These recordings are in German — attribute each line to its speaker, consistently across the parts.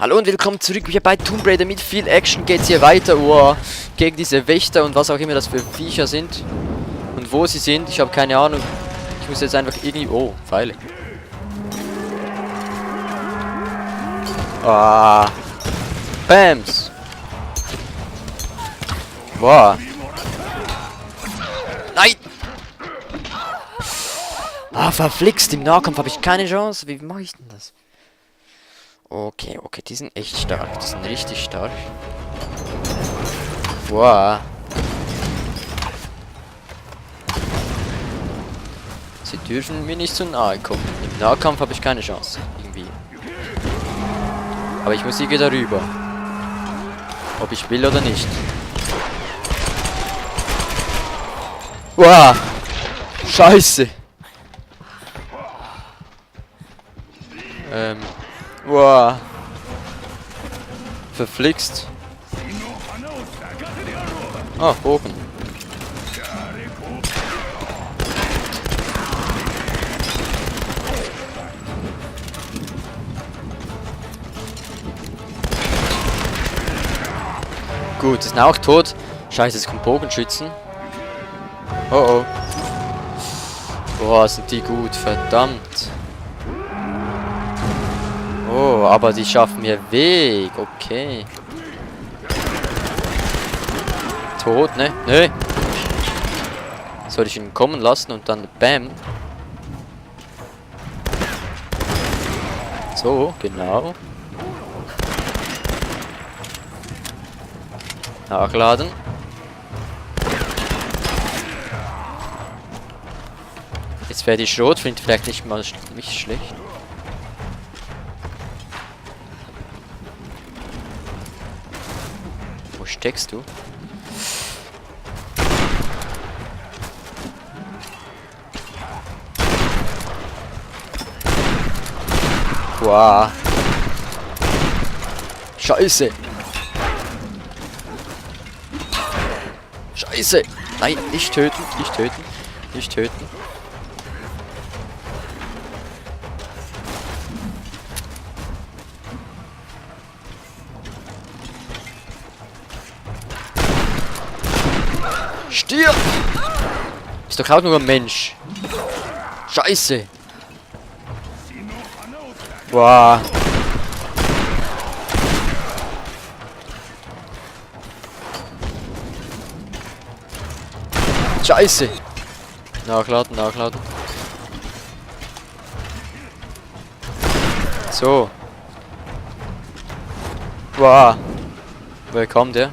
Speaker 1: Hallo und willkommen zurück hier bei Tomb Raider. Mit viel Action geht's hier weiter, gegen diese Wächter und was auch immer das für Viecher sind. Und wo sie sind, ich habe keine Ahnung. Ich muss jetzt einfach irgendwie... Oh, Pfeile. Ah. Bams. Boah. Nein. Ah, verflixt. Im Nahkampf habe ich keine Chance. Wie mache ich denn das? Okay, die sind echt stark. Die sind richtig stark. Wow. Sie dürfen mir nicht zu nahe kommen. Im Nahkampf habe ich keine Chance. Irgendwie. Aber ich muss hier darüber. Ob ich will oder nicht. Wow. Scheiße. Wow. Verflixt. Ah, Bogen. Gut, ist auch tot. Scheiße, es kommt Bogenschützen. Oh oh. Boah, sind die gut, verdammt. Oh, aber die schaffen mir Weg. Okay. Tot, ne? Ne. Soll ich ihn kommen lassen und dann bam. So, genau. Nachladen. Jetzt wäre die Schrotflinte vielleicht nicht mal nicht schlecht. Wo steckst du? Wow. Scheiße. Scheiße. Nein, nicht töten, nicht töten, nicht töten. Stirb! Ist doch auch nur ein Mensch. Scheiße. Boah. Scheiße. Nachladen, nachladen. So. Boah. Woher kommt der?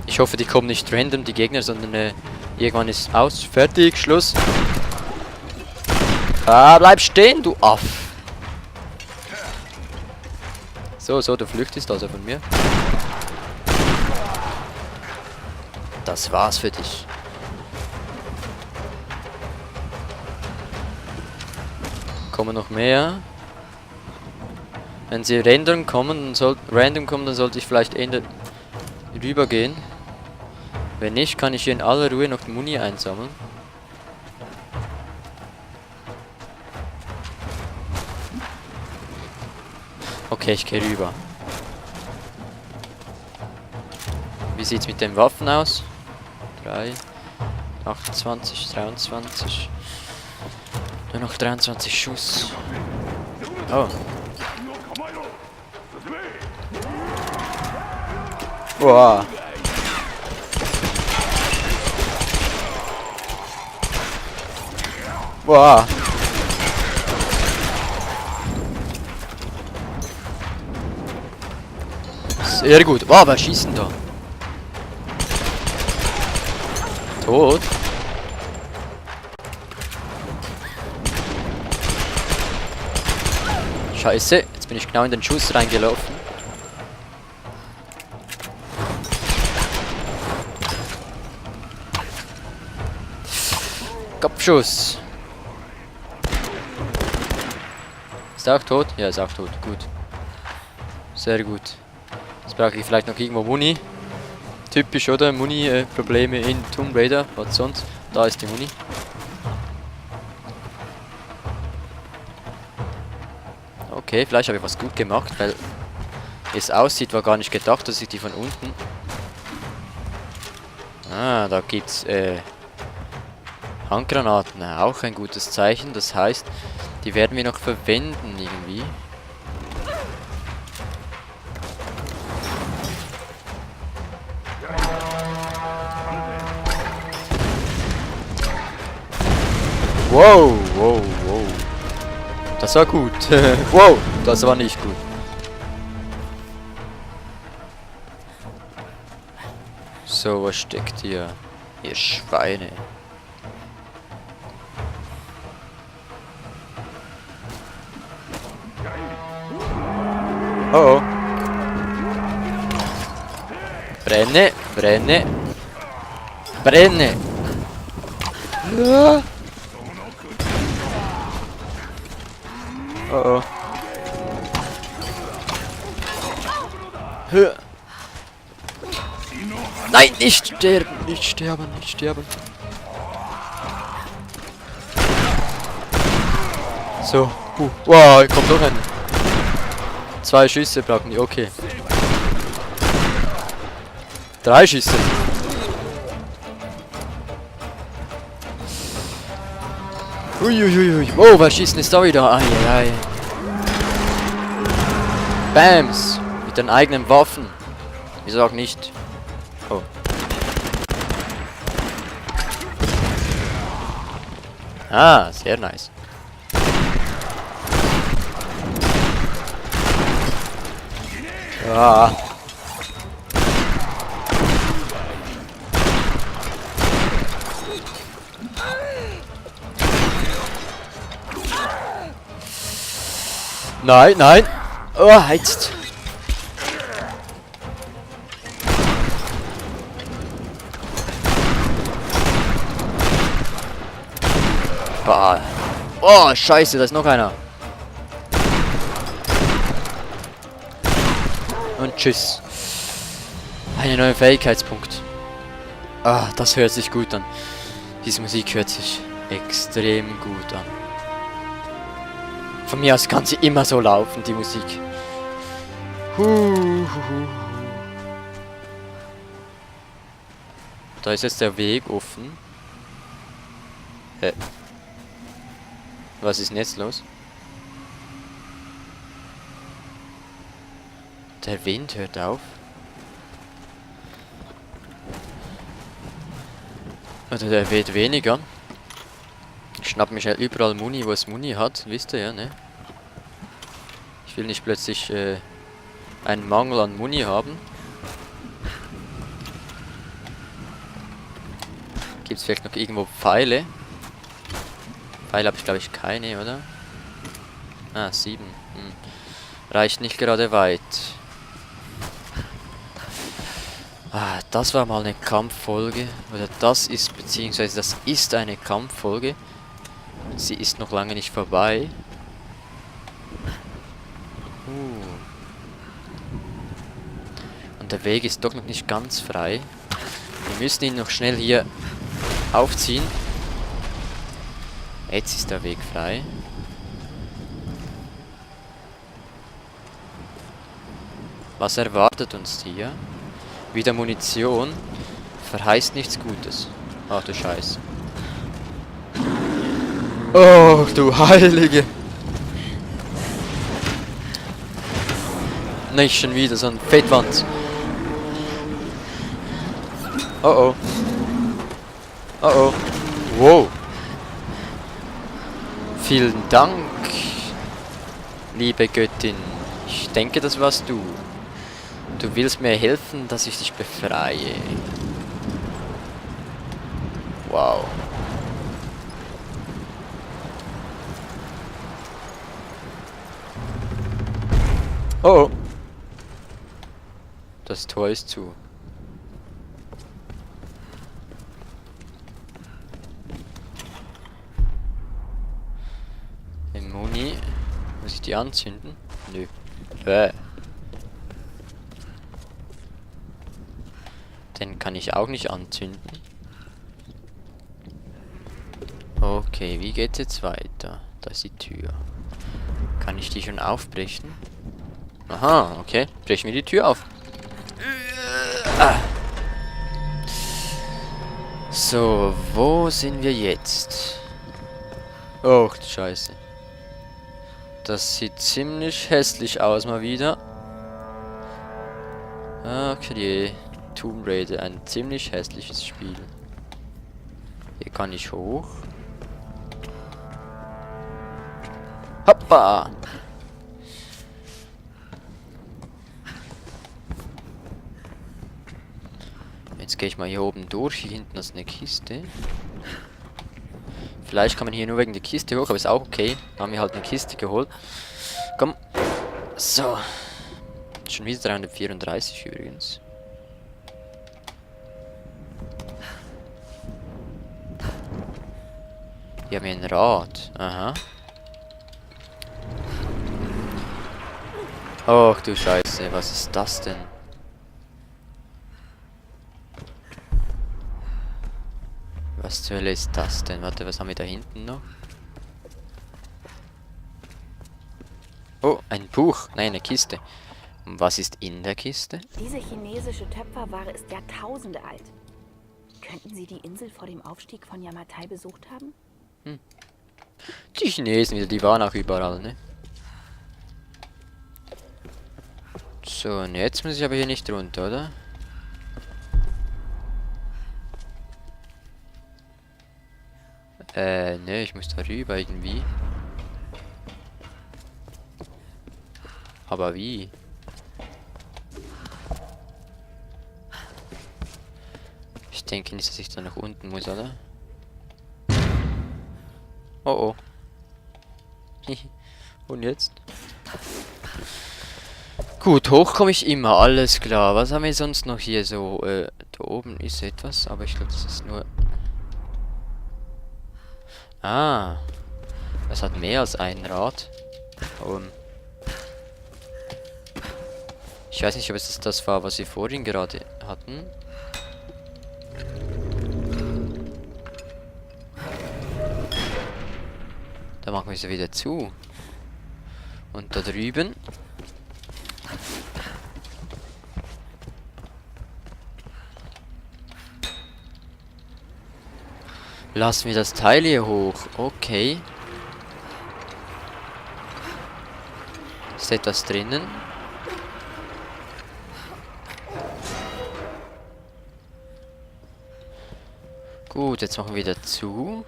Speaker 1: Ich hoffe, die kommen nicht random, die Gegner, sondern irgendwann ist aus. Fertig, Schluss. Ah, bleib stehen, du Aff. So, du flüchtest also von mir. Das war's für dich. Kommen noch mehr. Wenn sie random kommen, dann sollte ich vielleicht rübergehen. Wenn nicht, kann ich hier in aller Ruhe noch Muni einsammeln. Okay, ich gehe rüber. Wie sieht's mit den Waffen aus? 3, 28, 23. Nur noch 23 Schuss. Oh. Boah. Boah. Sehr gut. Wow, wer schießt denn da? Tot. Scheiße, jetzt bin ich genau in den Schuss reingelaufen. Kopfschuss. Ist er auch tot? Ja, ist auch tot. Gut. Sehr gut. Jetzt brauche ich vielleicht noch irgendwo Muni. Typisch, oder? Muni-Probleme in Tomb Raider. Was sonst? Da ist die Muni. Okay, vielleicht habe ich was gut gemacht, weil es aussieht, war gar nicht gedacht, dass ich die von unten... Ah, da gibt's Handgranaten. Auch ein gutes Zeichen. Das heißt, die werden wir noch verwenden irgendwie. Wow, wow, wow. Das war gut. Wow, das war nicht gut. So, was steckt hier? Ihr Schweine. Oh oh. Brenne, brenne. Brenne. Ja. Oh oh. Hör. Nein, nicht sterben, nicht sterben, nicht sterben. So. Wow, kommt noch ein. 2 Schüsse brauchen die, okay. 3 Schüsse. Uiuiui. Oh, wer schießt ist da wieder? Ai. Bams. Mit den eigenen Waffen. Wieso auch nicht? Oh. Ah, sehr nice. Ah. Nein, nein. Oh, heizt. Ah. Oh, scheiße, da ist noch einer. Und tschüss. Einen neuen Fähigkeitspunkt. Ah, das hört sich gut an. Diese Musik hört sich extrem gut an. Von mir aus kann sie immer so laufen, die Musik. Da ist jetzt der Weg offen. Was ist denn jetzt los? Der Wind hört auf. Oder der weht weniger. Ich schnapp mich ja überall Muni, wo es Muni hat. Wisst ihr ja, ne? Ich will nicht plötzlich einen Mangel an Muni haben. Gibt es vielleicht noch irgendwo Pfeile? Pfeile habe ich glaube ich keine, oder? Ah, 7. Reicht nicht gerade weit. Ah, das war mal eine Kampffolge. Oder das ist, beziehungsweise das ist eine Kampffolge. Sie ist noch lange nicht vorbei. Und der Weg ist doch noch nicht ganz frei. Wir müssen ihn noch schnell hier aufziehen. Jetzt ist der Weg frei. Was erwartet uns hier? Wieder Munition. Verheißt nichts Gutes. Ach du Scheiße. Oh, du Heilige. Nicht schon wieder so ein Fettwanz. Oh oh. Oh oh. Wow. Vielen Dank, liebe Göttin. Ich denke, das warst du. Du willst mir helfen, dass ich dich befreie. Wow. Oh. Das Tor ist zu. Den Muni. Muss ich die anzünden? Nö. Den kann ich auch nicht anzünden. Okay, wie geht's jetzt weiter? Da ist die Tür. Kann ich die schon aufbrechen? Aha, okay. Brechen wir die Tür auf. So, wo sind wir jetzt? Oh, Scheiße. Das sieht ziemlich hässlich aus mal wieder. Okay. Tomb Raider, ein ziemlich hässliches Spiel. Hier kann ich hoch. Hoppa! Jetzt gehe ich mal hier oben durch. Hier hinten ist eine Kiste. Vielleicht kann man hier nur wegen der Kiste hoch, aber ist auch okay. Dann haben wir halt eine Kiste geholt. Komm. So. Schon wieder 334 übrigens. Hier haben wir ein Rad. Aha. Och du Scheiße, was ist das denn? Was zur Hölle ist das denn? Warte, was haben wir da hinten noch? Oh, ein Buch. Nein, eine Kiste. Und was ist in der Kiste?
Speaker 2: Diese chinesische Töpferware ist Jahrtausende alt. Könnten Sie die Insel vor dem Aufstieg von Yamatai besucht haben?
Speaker 1: Die Chinesen wieder, die waren auch überall, ne? So, und jetzt muss ich aber hier nicht runter, oder? Ne, ich muss da rüber irgendwie. Aber wie? Ich denke nicht, dass ich da nach unten muss, oder? Oh oh. Und jetzt? Gut, hoch komme ich immer, alles klar. Was haben wir sonst noch hier so? Da oben ist etwas, aber ich glaube, das ist nur... Ah. Das hat mehr als ein Rad. Ich weiß nicht, ob es das war, was wir vorhin gerade hatten. Da machen wir sie wieder zu. Und da drüben. Lassen wir das Teil hier hoch. Okay. Ist etwas drinnen? Gut, jetzt machen wir wieder zu.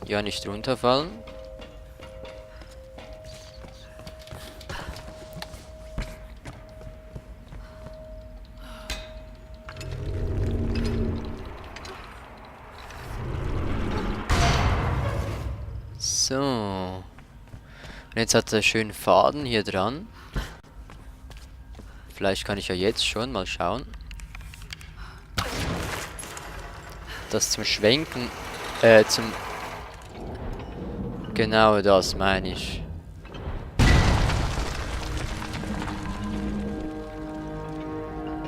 Speaker 1: Ja, nicht runterfallen. So. Und jetzt hat er schön Faden hier dran. Vielleicht kann ich ja jetzt schon mal schauen. Das zum Schwenken, genau das meine ich.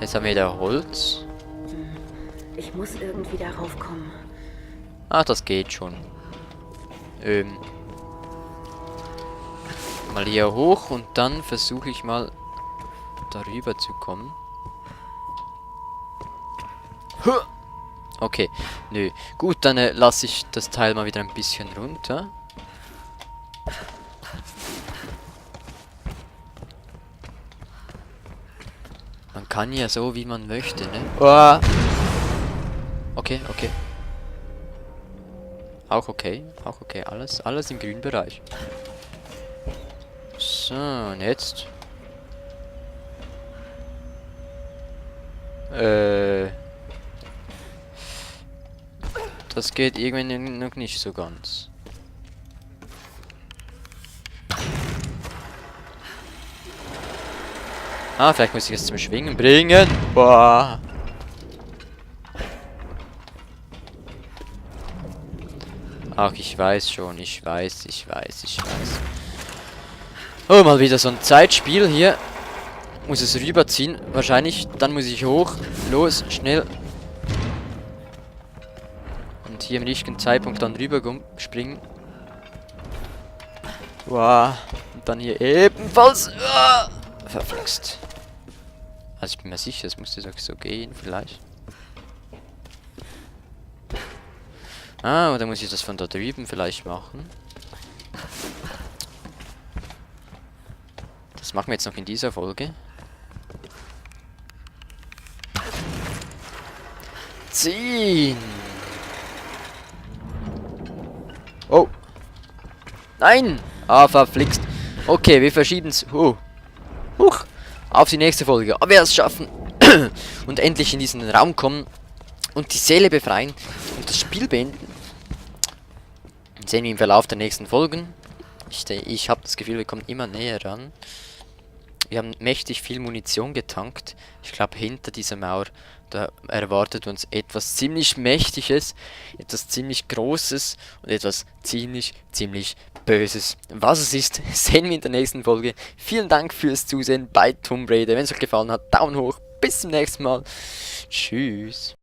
Speaker 1: Jetzt haben wir da Holz.
Speaker 2: Ich muss irgendwie darauf kommen.
Speaker 1: Ach, das geht schon. Mal hier hoch und dann versuche ich mal darüber zu kommen. Okay, nö. Gut, dann lasse ich das Teil mal wieder ein bisschen runter. Man kann ja so, wie man möchte, ne? Oh. Okay, okay. Auch okay, auch okay. Alles im grünen Bereich. So, und jetzt? Das geht irgendwie noch nicht so ganz. Ah, vielleicht muss ich es zum Schwingen bringen. Boah. Ach, ich weiß schon, ich weiß. Oh, mal wieder so ein Zeitspiel hier. Muss es rüberziehen, wahrscheinlich. Dann muss ich hoch. Los, schnell. Und hier im richtigen Zeitpunkt dann rüber springen. Wow. Und dann hier ebenfalls. Verflixt. Also ich bin mir sicher, es müsste doch so gehen, vielleicht. Ah, oder muss ich das von da drüben vielleicht machen? Das machen wir jetzt noch in dieser Folge. Ziehen! Oh! Nein! Ah, verflixt. Okay, wir verschieben es. Huch! Auf die nächste Folge. Aber wir es schaffen und endlich in diesen Raum kommen und die Seele befreien und das Spiel beenden. Sehen wir im Verlauf der nächsten Folgen. Ich habe das Gefühl, wir kommen immer näher ran. Wir haben mächtig viel Munition getankt. Ich glaube, hinter dieser Mauer, da erwartet uns etwas ziemlich Mächtiges, etwas ziemlich Großes und etwas ziemlich Böses. Was es ist, sehen wir in der nächsten Folge. Vielen Dank fürs Zusehen bei Tomb Raider. Wenn es euch gefallen hat, Daumen hoch. Bis zum nächsten Mal. Tschüss.